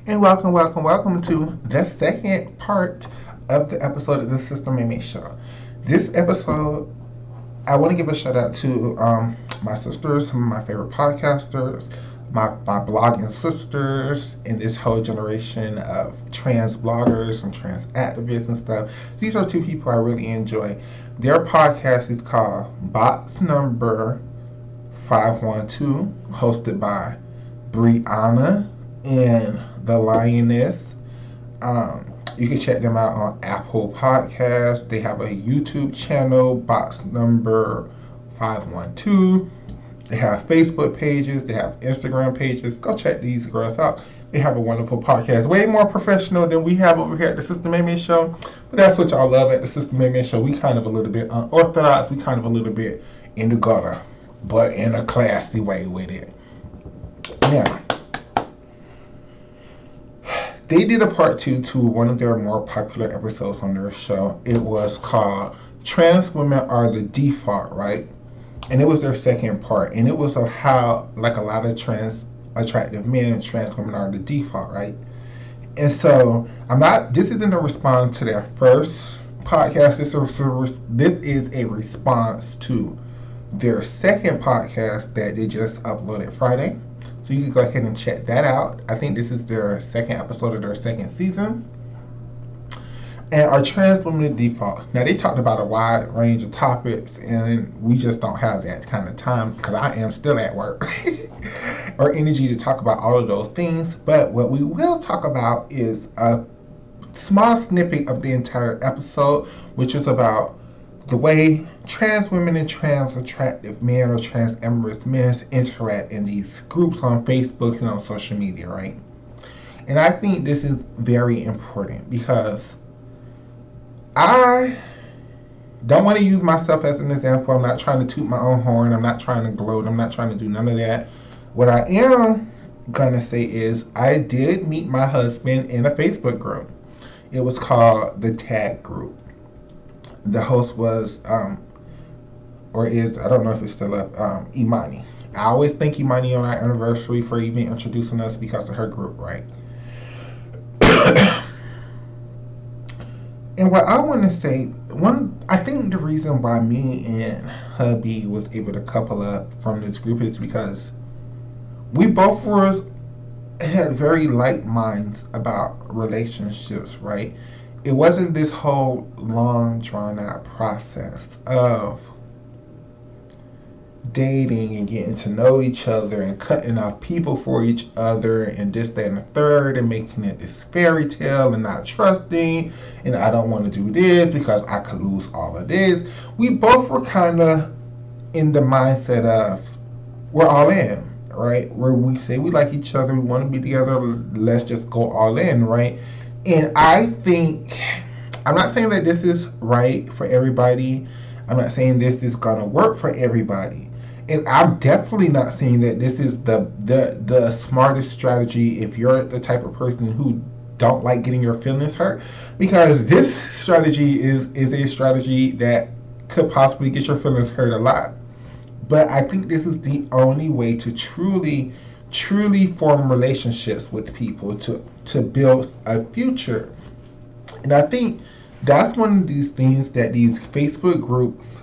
And welcome to the second part of the episode of the Sister Maemae show. This episode, I want to give a shout out to my sisters, some of my favorite podcasters, my blogging sisters, and this whole generation of trans bloggers and trans activists and stuff. These are two people I really enjoy. Their podcast is called Box Number 512, hosted by Brianna and the Lioness. You can check them out on Apple Podcasts. They have a YouTube channel, Box Number 512. They have Facebook pages. They have Instagram pages. Go check these girls out. They have a wonderful podcast, way more professional than we have over here at the Sister Maemae show. But that's what y'all love at the Sister Maemae show. We kind of a little bit unorthodox. We kind of a little bit in the gutter, but in a classy way with it. Now, they did a part two to one of their more popular episodes on their show. It was called Trans Women Are the Default, right? And it was their second part. And it was of how, like, a lot of trans attractive men, trans women are the default, right? And so, this isn't a response to their first podcast. This is a response to their second podcast that they just uploaded Friday. So you can go ahead and check that out. I think this is their second episode of their second season. And are trans women the default? Now, they talked about a wide range of topics, and we just don't have that kind of time because I am still at work or energy to talk about all of those things. But what we will talk about is a small snippet of the entire episode, which is about the way trans women and trans attractive men or trans amorous men interact in these groups on Facebook and on social media, right? And I think this is very important because I don't want to use myself as an example. I'm not trying to toot my own horn. I'm not trying to gloat. I'm not trying to do none of that. What I am going to say is I did meet my husband in a Facebook group. It was called the Tag Group. The host was, or is, I don't know if it's still up, Imani. I always thank Imani on our anniversary for even introducing us because of her group, right? And what I want to say, I think the reason why me and hubby was able to couple up from this group is because we both had very like minds about relationships, right? It wasn't this whole long, drawn-out process of dating and getting to know each other and cutting off people for each other and this, that, and the third and making it this fairy tale and not trusting and I don't want to do this because I could lose all of this. We both were kind of in the mindset of we're all in, right? Where we say we like each other, we want to be together, let's just go all in, right? And I think, I'm not saying that this is right for everybody. I'm not saying this is going to work for everybody. And I'm definitely not saying that this is the smartest strategy if you're the type of person who don't like getting your feelings hurt. Because this strategy is a strategy that could possibly get your feelings hurt a lot. But I think this is the only way to truly form relationships with people to build a future. And I think that's one of these things that these Facebook groups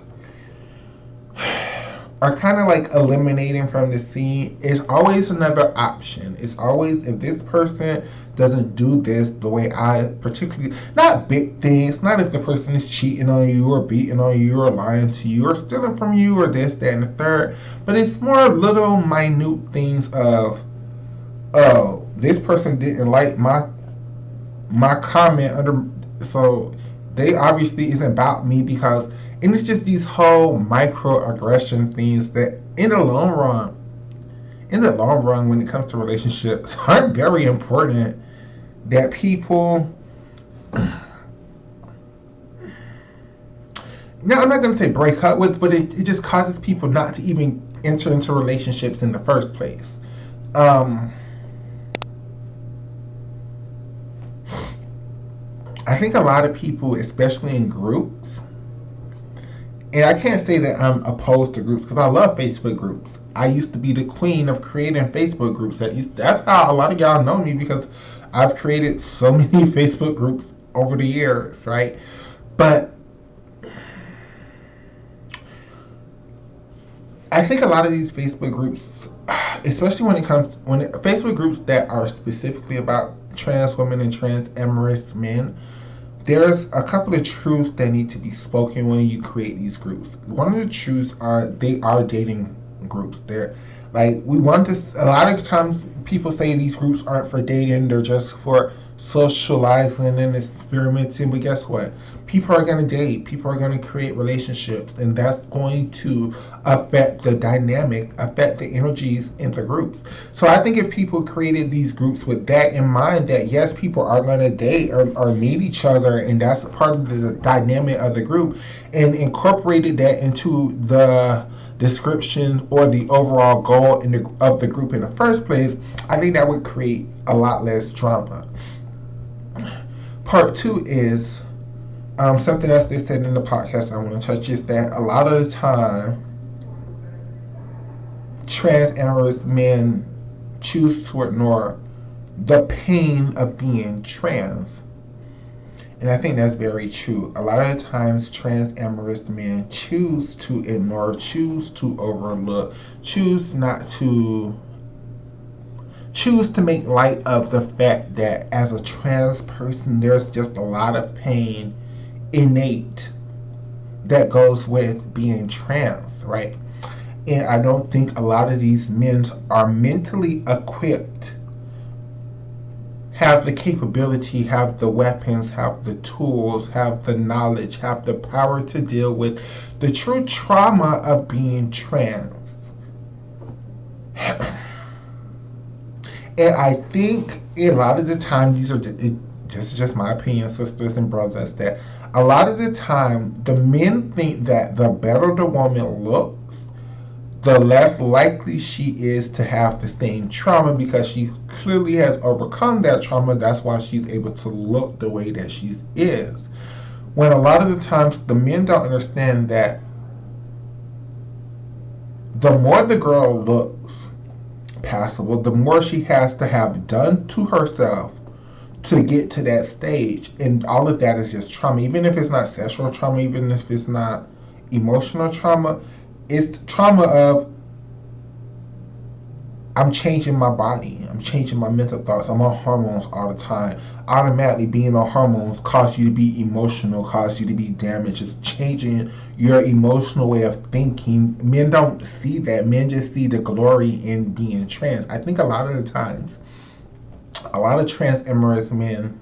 are kind of like eliminating from the scene. It's always another option. It's always, if this person doesn't do this the way I particularly, not big things, not if the person is cheating on you or beating on you or lying to you or stealing from you or this, that, and the third, but it's more little minute things of, oh, this person didn't like my comment under, so they obviously isn't about me because, and it's just these whole microaggression things that in the long run, when it comes to relationships, aren't very important. That people, now I'm not going to say break up with, but it just causes people not to even enter into relationships in the first place. I think a lot of people, especially in groups, and I can't say that I'm opposed to groups because I love Facebook groups. I used to be the queen of creating Facebook groups. That's how a lot of y'all know me, because I've created so many Facebook groups over the years, right? But I think a lot of these Facebook groups, especially Facebook groups that are specifically about trans women and trans amorous men, there's a couple of truths that need to be spoken when you create these groups. One of the truths are they are dating groups. They're like, we want this. A lot of times people say these groups aren't for dating, they're just for socializing and experimenting. But guess what? People are going to date, people are going to create relationships, and that's going to affect the dynamic, affect the energies in the groups. So I think if people created these groups with that in mind, that yes, people are going to date or meet each other, and that's part of the dynamic of the group, and incorporated that into the description or the overall goal of the group in the first place, I think that would create a lot less drama. Part two is something else they said in the podcast I want to touch, is that a lot of the time trans amorous men choose to ignore the pain of being trans. And I think that's very true. A lot of the times trans amorous men choose to ignore, choose to overlook, choose to make light of the fact that as a trans person, there's just a lot of pain innate that goes with being trans, right? And I don't think a lot of these men are mentally equipped, have the capability, have the weapons, have the tools, have the knowledge, have the power to deal with the true trauma of being trans. And I think a lot of the time, this is just my opinion, sisters and brothers, that a lot of the time the men think that the better the woman looks, the less likely she is to have the same trauma, because she clearly has overcome that trauma. That's why she's able to look the way that she is. When a lot of the times the men don't understand that the more the girl looks passable, the more she has to have done to herself to get to that stage. And all of that is just trauma. Even if it's not sexual trauma, even if it's not emotional trauma, it's trauma of, I'm changing my body, I'm changing my mental thoughts, I'm on hormones all the time. Automatically being on hormones causes you to be emotional, causes you to be damaged. It's changing your emotional way of thinking. Men don't see that. Men just see the glory in being trans. I think a lot of the times, a lot of trans amorous men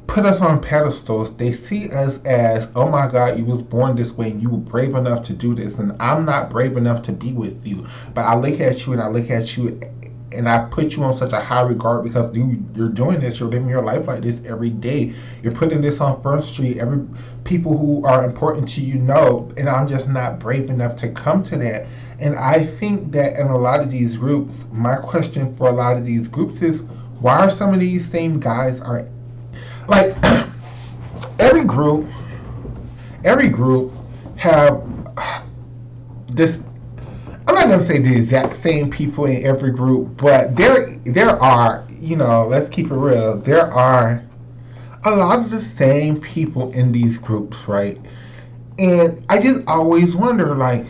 put us on pedestals. They see us as, oh my God, you was born this way and you were brave enough to do this, and I'm not brave enough to be with you. But I look at you and I put you on such a high regard because you're doing this, you're living your life like this every day. You're putting this on Front Street. Every people who are important to you know, and I'm just not brave enough to come to that. And I think that in a lot of these groups, my question for a lot of these groups is, why are some of these same guys are like every group have this. I'm not gonna say the exact same people in every group, but there are, let's keep it real. There are a lot of the same people in these groups, right? And I just always wonder, like,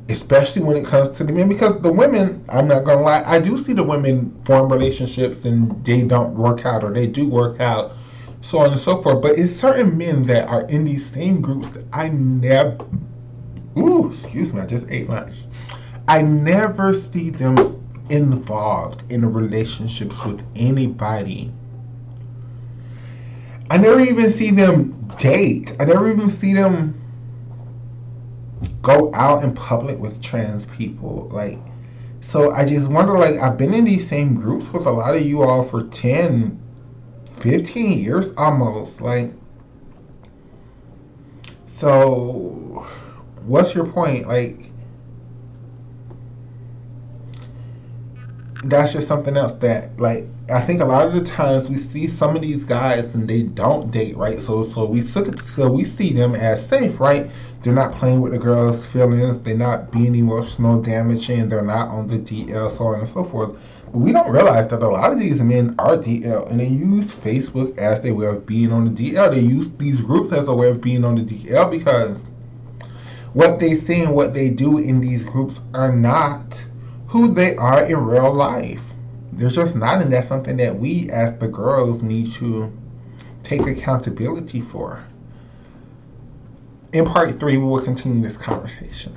especially when it comes to the men, because the women, I'm not gonna lie, I do see the women form relationships and they don't work out, or they do work out, so on and so forth. But it's certain men that are in these same groups that I never, excuse me, I just ate lunch. I never see them involved in relationships with anybody. I never even see them date. I never even see them go out in public with trans people. Like, so I just wonder, like, I've been in these same groups with a lot of you all for 10, 15 years almost. Like, so what's your point? Like, that's just something else that, like, I think a lot of the times we see some of these guys and they don't date, right? So we see them as safe, right? They're not playing with the girls' feelings, they're not being emotional damaging, they're not on the DL, so on and so forth. But we don't realize that a lot of these men are DL, and they use Facebook as their way of being on the DL. They use these groups as a way of being on the DL because what they say and what they do in these groups are not who they are in real life. They're just not, and that's something that we as the girls need to take accountability for. In part 3, we will continue this conversation.